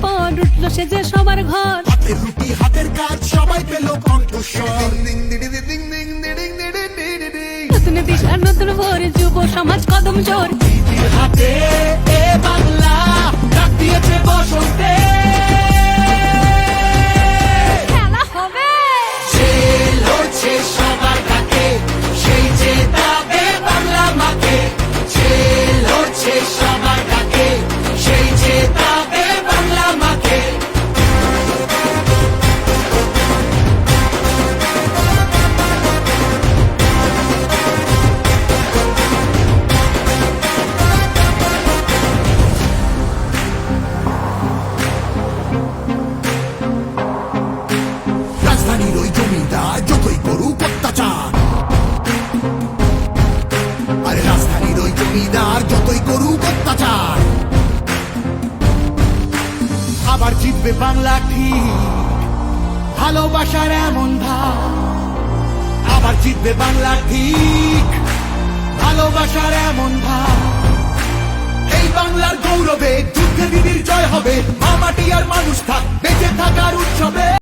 পর উঠলো সে যে সবার ঘর। হাতের রুটি হাতের কাজ সবাই পেল কণ্ঠস্বর। নতুন দিশা নতুন ভোর, যুব সমাজ কদম জোর। দিদির হাতে এ বাংলা ডাক দিয়েছে বসন্তে। খেলা হবে যে লড়ছে সবার ডাকে, সেই জেতাবে বাংলা মাকে। যে লড়ছে সবার ডাকে, সেই জেতাবে বাংলা মাকে। রাজধানীর ওই জমিদার যতই করুক অত্যাচার, আরে রাজধানীর ওই জমিদার যতই করুক অত্যাচার, আবার জিতবে বাংলা ঠিক, ভালোবাসার এমন ভাব। আবার জিতবে বাংলা ঠিক, ভালোবাসার এমন ভাব। এই বাংলার গৌরবে যুদ্ধে দিদির জয় হবে। মা মাটি আর মানুষ থাক বেঁচে থাকার উৎসবে।